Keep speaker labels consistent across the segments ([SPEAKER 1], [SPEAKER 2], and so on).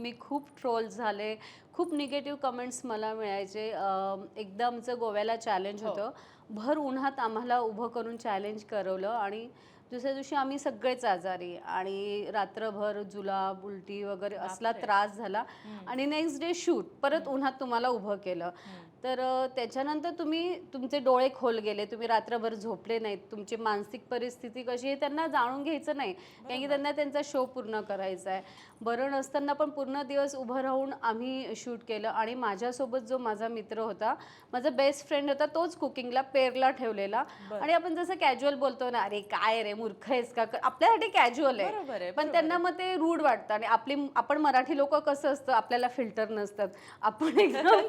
[SPEAKER 1] मी खूप ट्रोल झाले, खूप निगेटिव्ह कमेंट्स मला मिळायचे. एकदा आमचं गोव्याला चॅलेंज
[SPEAKER 2] हो.
[SPEAKER 1] होतं. भर उन्हात आम्हाला उभं करून चॅलेंज करवलं आणि दुसऱ्या दिवशी आम्ही सगळेच आजारी आणि रात्रभर जुलाब, उलटी वगैरे असला
[SPEAKER 2] बापरे!
[SPEAKER 1] त्रास झाला
[SPEAKER 2] हं,
[SPEAKER 1] आणि नेक्स्ट डे शूट. परत
[SPEAKER 2] हं,
[SPEAKER 1] उन्हात तुम्हाला उभं केलं.
[SPEAKER 2] हं.
[SPEAKER 1] तर त्याच्यानंतर तुमचे डोळे खोल गेले, तुम्ही रात्रभर झोपले नाहीत, तुमची मानसिक परिस्थिती कशी आहे त्यांना जाणून घ्यायचं नाही. कारण की
[SPEAKER 2] बरोबर.
[SPEAKER 1] त्यांना त्यांचा शो पूर्ण करायचा आहे. बरं नसताना पण पूर्ण दिवस उभं राहून आम्ही शूट केलं आणि माझ्यासोबत जो माझा मित्र होता, माझा बेस्ट फ्रेंड होता, तोच कुकिंगला पेरला ठेवलेला.
[SPEAKER 2] बरं.
[SPEAKER 1] आणि आपण जसं कॅज्युअल बोलतो ना, "अरे काय रे, मूर्ख आहेस का?" आपल्यासाठी कॅज्युअल आहे.
[SPEAKER 2] बरोबर आहे,
[SPEAKER 1] पण
[SPEAKER 2] बरोबर
[SPEAKER 1] त्यांना
[SPEAKER 2] आहे.
[SPEAKER 1] मग ते रूड वाटतं आणि आपण मराठी लोकं कसं असतं, आपल्याला फिल्टर नसतात. आपण एकदम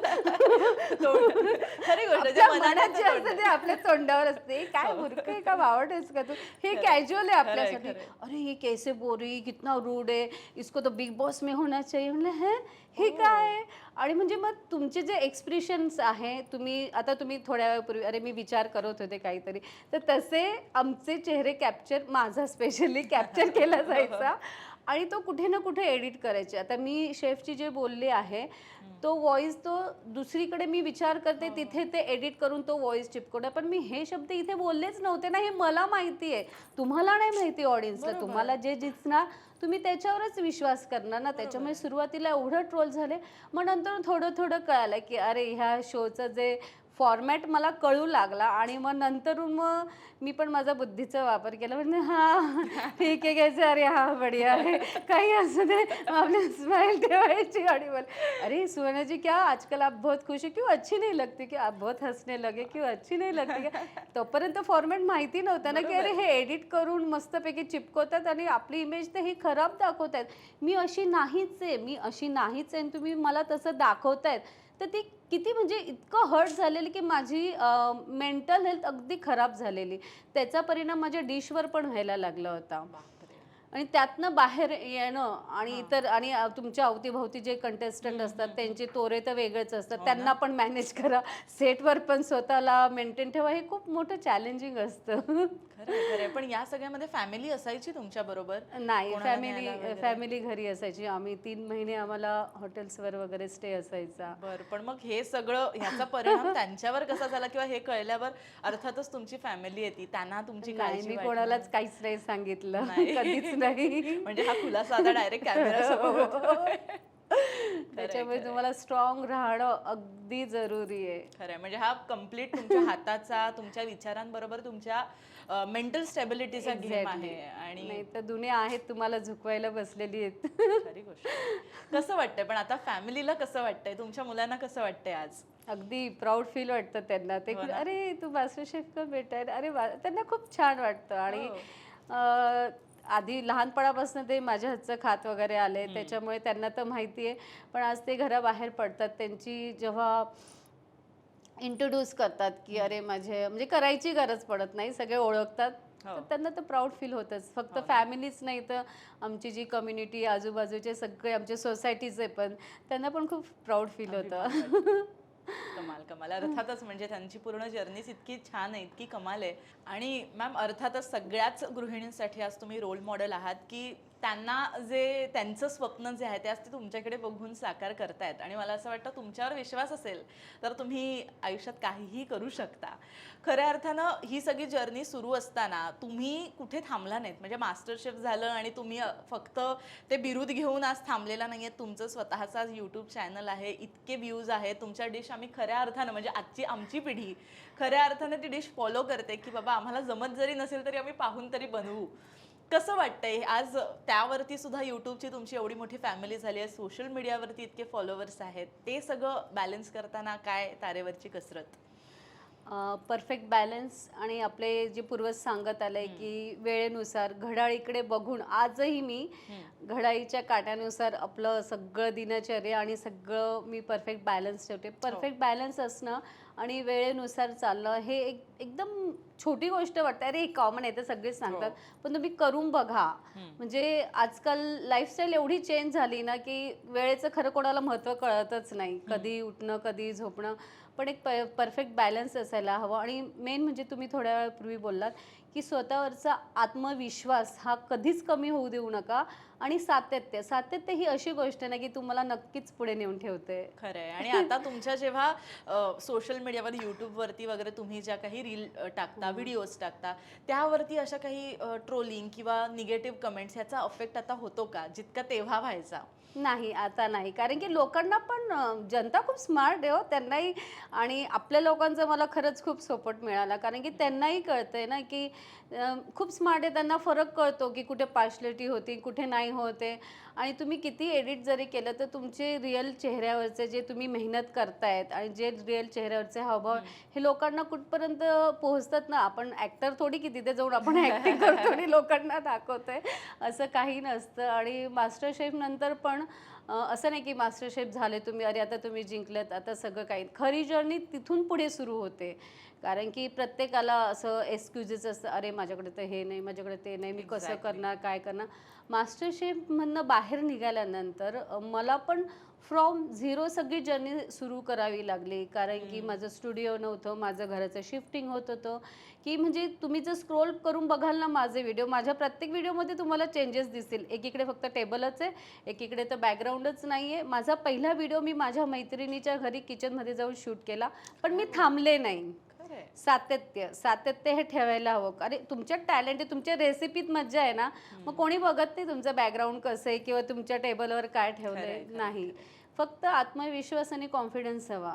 [SPEAKER 2] तोंड खरी गोष्ट जे
[SPEAKER 1] आपल्या
[SPEAKER 2] मनात
[SPEAKER 1] मनात
[SPEAKER 2] आहे
[SPEAKER 1] जे
[SPEAKER 2] ते
[SPEAKER 1] असतं ते
[SPEAKER 2] तोंडात.
[SPEAKER 1] आपल्या तोंडावर असते. "काय
[SPEAKER 2] हो.
[SPEAKER 1] मूर्ख आहे का, बावळट आहेस का तू?" हे
[SPEAKER 2] खरंय.
[SPEAKER 1] कॅज्युअल आहे
[SPEAKER 2] खरंय,
[SPEAKER 1] आपल्यासाठी.
[SPEAKER 2] खरंय.
[SPEAKER 1] "अरे ये कैसे बोल रही, कितना रूड है, इसको तो बिग बॉस में होना चाहिए." म्हणलं, "हैं? हे काय
[SPEAKER 2] ओह!
[SPEAKER 1] आहे?" आणि म्हणजे मग तुमचे जे एक्सप्रेशन्स आहे, तुम्ही थोड्या वेळापूर्वी, "अरे मी विचार करत होते काहीतरी." तर तसे आमचे चेहरे कॅप्चर, माझा स्पेशली कॅप्चर केला जायचा आणि तो कुठे ना कुठे एडिट करायचे. आता मी शेफची जे बोलली आहे,
[SPEAKER 2] हं.
[SPEAKER 1] तो व्हॉईस तो दुसरीकडे मी विचार करते,
[SPEAKER 2] हो.
[SPEAKER 1] तिथे ते एडिट करून तो व्हॉईस चिपकवणं. पण मी हे शब्द इथे बोललेच नव्हते ना, हे मला माहिती आहे. तुम्हाला नाही माहिती ऑडियन्सला.
[SPEAKER 2] बरोबर,
[SPEAKER 1] तुम्हाला जे दिसणार तुम्ही त्याच्यावरच विश्वास करणार ना.
[SPEAKER 2] बरोबर
[SPEAKER 1] त्याच्यामुळे
[SPEAKER 2] आहे.
[SPEAKER 1] सुरुवातीला एवढं ट्रोल झाले. मग नंतर थोडं-थोडं कळालं, की अरे ह्या शोचं जे फॉर्मॅट मला कळू लागला आणि मग मी पण माझा बुद्धीचा वापर केला. म्हणजे हां, ठीक आहे, कैसे अरे हां, बढिया है. काही असू दे, आपली स्माईल ठेवायची आणि अरे सुहाना जी क्या आजकल आप बहुत खुश है, क्यों अच्छी नहीं लगती क्या? आप बहुत हँसने लगे, क्यों अच्छी नहीं लगती क्या? तोपर्यंत फॉर्मॅट माहिती नव्हता ना, की अरे
[SPEAKER 2] बरोबर.
[SPEAKER 1] हे एडिट करून मस्तपैकी चिपकवतात आणि आपली इमेज तर ही खराब दाखवतायत. मी अशी नाहीच आहे, मी अशी नाहीच आहे आणि तुम्ही मला तसं दाखवतायत. तर ती किती म्हणजे इतकं हर्ट झालेलं, की माझी मेंटल हेल्थ अगदी खराब झालेली. त्याचा परिणाम माझ्या डिशवर पण व्हायला लागला होता.
[SPEAKER 2] बापरे!
[SPEAKER 1] आणि त्यातनं बाहेर येणं आणि
[SPEAKER 2] हां.
[SPEAKER 1] इतर आणि तुमच्या अवतीभोवती जे कंटेस्टंट
[SPEAKER 2] हं,
[SPEAKER 1] असतात
[SPEAKER 2] हं, हं.
[SPEAKER 1] त्यांचे तोरे तर वेगळेच असतात.
[SPEAKER 2] हो
[SPEAKER 1] त्यांना
[SPEAKER 2] ना?
[SPEAKER 1] पण मॅनेज करा. सेटवर पण स्वतःला मेंटेन ठेवा. हे खूप मोठं चॅलेंजिंग असतं.
[SPEAKER 2] खरंय, खरंय. पण या सगळ्यामध्ये फॅमिली असायची तुमच्याबरोबर?
[SPEAKER 1] नाही,
[SPEAKER 2] कोणाला न्यायला वगैरे?
[SPEAKER 1] फॅमिली घरी असायची. आम्ही 3 महिने आम्हाला हॉटेल्सवर वगैरे स्टे असायचा.
[SPEAKER 2] बरं. पण मग हे सगळं ह्याचा परिणाम त्यांच्यावर कसा झाला किंवा हे कळल्यावर अर्थातच तुमची फॅमिली आहे ती, त्यांना तुमची
[SPEAKER 1] नाही,
[SPEAKER 2] काळजी
[SPEAKER 1] मी
[SPEAKER 2] वाटणं
[SPEAKER 1] कोणालाच काहीच नाही सांगितलं.
[SPEAKER 2] नाही.
[SPEAKER 1] कधीच नाही.
[SPEAKER 2] म्हणजे हा खुलासा आता डायरेक्ट कॅमेरासमोर
[SPEAKER 1] हो.
[SPEAKER 2] होतोय. खरंय,
[SPEAKER 1] त्याच्यामुळे
[SPEAKER 2] खरंय.
[SPEAKER 1] तुम्हाला स्ट्राँग राहणं अगदी जरुरी आहे.
[SPEAKER 2] खरंय. म्हणजे हा कंप्लीट तुमच्या हाताचा, तुमच्या विचारांबरोबर तुमच्या मेंटल स्टॅबिलिटीचा गेम
[SPEAKER 1] एक्झॅक्टली.
[SPEAKER 2] आहे आणि
[SPEAKER 1] नाहीतर दुनिया आहेत तुम्हाला झुकवायला बसलेली आहेत.
[SPEAKER 2] खरी गोष्ट आहे. कसं वाटतंय पण आता फॅमिलीला कसं वाटतंय? तुमच्या मुलांना कसं वाटतंय आज?
[SPEAKER 1] अगदी प्राउड फील वाटतं त्यांना.
[SPEAKER 2] हो ना?
[SPEAKER 1] "अरे, तू मास्टर शेफ का बेटा आहे." अरे वाह! त्यांना खूप छान वाटतं आणि
[SPEAKER 2] हो.
[SPEAKER 1] अ, आधी लहानपणापासून ते माझ्या हातचं खात वगैरे आले.
[SPEAKER 2] हं.
[SPEAKER 1] त्याच्यामुळे त्यांना तर माहिती आहे. पण आज ते घराबाहेर पडतात. त्यांची जेव्हा इंट्रोड्यूस करतात, की
[SPEAKER 2] हं.
[SPEAKER 1] अरे माझे म्हणजे करायची गरज पडत नाही. सगळे ओळखतात.
[SPEAKER 2] हो.
[SPEAKER 1] तर त्यांना तर प्राउड फील होतंच. फक्त
[SPEAKER 2] हो ना?
[SPEAKER 1] फॅमिलीच नाही तर आमची जी कम्युनिटी आजूबाजूचे सगळे आमचे सोसायटीचे पण त्यांना पण खूप प्राउड फील होतं.
[SPEAKER 2] अभिमान वाटतो. कमाल, कमाल. अर्थातच म्हणजे त्यांची पूर्ण जर्नीच इतकी छान आहे, इतकी कमाल आहे. आणि मॅम अर्थातच सगळ्याच गृहिणींसाठी आज तुम्ही रोल मॉडेल आहात, की त्यांना जे त्यांचं स्वप्न जे आहे ते आज ते तुमच्याकडे बघून साकार करतायत आणि मला असं वाटतं तुमच्यावर विश्वास असेल, तर तुम्ही आयुष्यात काहीही करू शकता. खऱ्या अर्थानं ही सगळी जर्नी सुरू असताना तुम्ही कुठे थांबला नाहीत. म्हणजे मास्टर शेफ झालं आणि तुम्ही फक्त ते बिरुद घेऊन आज थांबलेला नाहीये. तुमचं स्वतःचं आज YouTube चॅनल आहे. इतके व्ह्यूज आहेत. तुमच्या डिश आम्ही खऱ्या अर्थानं म्हणजे आजची आमची पिढी खऱ्या अर्थानं ती डिश फॉलो करते, की बाबा आम्हाला जमत जरी नसेल तरी आम्ही पाहून तरी बनवू. कसं वाटतंय आज त्यावरती सुद्धा YouTubeची तुमची एवढी मोठी फॅमिली झाली आहे. सोशल मीडियावरती इतके फॉलोवर्स आहेत. ते सगळं बॅलन्स करताना काय तारेवरची कसरत?
[SPEAKER 1] परफेक्ट बॅलन्स आणि आपले जे पूर्वज सांगत आले
[SPEAKER 2] हं,
[SPEAKER 1] की वेळेनुसार घड्याळीकडे बघून आजही मी
[SPEAKER 2] हं.
[SPEAKER 1] घड्याळीच्या काट्यानुसार आपलं सगळं दिनचर्या आणि सगळं मी परफेक्ट बॅलन्स ठेवते.
[SPEAKER 2] हो.
[SPEAKER 1] परफेक्ट बॅलन्स असणं आणि वेळेनुसार चालणं हे एकदम छोटी गोष्ट वाटते. अरे हे कॉमन आहे, तर सगळेच
[SPEAKER 2] हो.
[SPEAKER 1] सांगतात. पण तुम्ही करून बघा.
[SPEAKER 2] हं.
[SPEAKER 1] म्हणजे आजकाल लाईफस्टाईल एवढी चेंज झाली ना, की वेळेचं खरं कोणाला महत्त्व कळतच नाही.
[SPEAKER 2] हं.
[SPEAKER 1] कधी उठणं, कधी झोपणं. पण एक परफेक्ट बॅलन्स असायला हवं आणि मेन म्हणजे तुम्ही थोड्या वेळापूर्वी बोललात, की स्वतःवरचा आत्मविश्वास हा कधीच कमी होऊ देऊ नका. आणि सातत्य ही अशी गोष्ट नाही की तुम्हाला नक्कीच पुढे नेऊन ठेवते.
[SPEAKER 2] खरंय. आणि आता तुमच्या जेव्हा सोशल मीडियावर यूट्यूबवरती वगैरे तुम्ही ज्या काही रील टाकता, व्हिडिओज टाकता, त्यावरती अशा काही ट्रोलिंग किंवा निगेटिव्ह कमेंट्स ह्याचा अफेक्ट आता होतो का, जितका तेव्हा व्हायचा?
[SPEAKER 1] नाही, आता नाही. कारण की लोकांना पण जनता खूप स्मार्ट आहे हो. त्यांनाही आणि आपल्या लोकांचा मला खरंच खूप सपोर्ट मिळाला. कारण की त्यांनाही कळतंय ना, की खूप स्मार्ट आहे. त्यांना फरक कळतो, की कुठे पार्शलिटी होती, कुठे नाही होते. आणि तुम्ही किती एडिट जरी केलं, तर तुमचे रिअल चेहऱ्यावरचे जे तुम्ही मेहनत करतायत आणि जे रिअल चेहऱ्यावरचे हावभाव हे लोकांना कुठपर्यंत पोहोचतात ना. आपण ॲक्टर थोडी की तिथे जाऊन आपण ॲक्टिंग करतो आणि लोकांना दाखवतोय. असं काही नसतं. आणि मास्टर शेफ नंतर पण असं नाही की मास्टर शेफ झाले तुम्ही, अरे आता तुम्ही जिंकलेत, आता सगळं काही. खरी जर्नी तिथून पुढे सुरू होते. कारण की प्रत्येकाला असं एक्सक्युजेस असतं, अरे माझ्याकडे तर हे नाही, माझ्याकडे ते नाही, मी कसं
[SPEAKER 2] Exactly.
[SPEAKER 1] करणार, काय करणार. मास्टर शेफमधनं बाहेर निघाल्यानंतर मला पण फ्रॉम झिरो सगळी जर्नी सुरू करावी लागली. कारण की माझं स्टुडिओ नव्हतं, माझं घराचं शिफ्टिंग होत होतं. की म्हणजे तुम्ही जर स्क्रोल करून बघाल ना माझे व्हिडिओ, माझ्या प्रत्येक व्हिडिओमध्ये तुम्हाला चेंजेस दिसतील. एकीकडे फक्त टेबलच आहे, एकीकडे तर बॅकग्राऊंडच नाही आहे. माझा पहिला व्हिडिओ मी माझ्या मैत्रिणीच्या घरी किचनमध्ये जाऊन शूट केला, पण मी थांबले नाही.
[SPEAKER 2] खरंय.
[SPEAKER 1] सातत्य हे ठेवायला हवं. अरे तुमच्यात टॅलेंट आहे, तुमच्या रेसिपीत मज्जा आहे ना, मग कोणी बघत नाही तुमचं बॅकग्राऊंड कसं आहे किंवा तुमच्या टेबलवर काय ठेवलंय.
[SPEAKER 2] खरंय, खरंय,
[SPEAKER 1] नाही.
[SPEAKER 2] खरंय.
[SPEAKER 1] फक्त आत्मविश्वास आणि कॉन्फिडन्स हवा.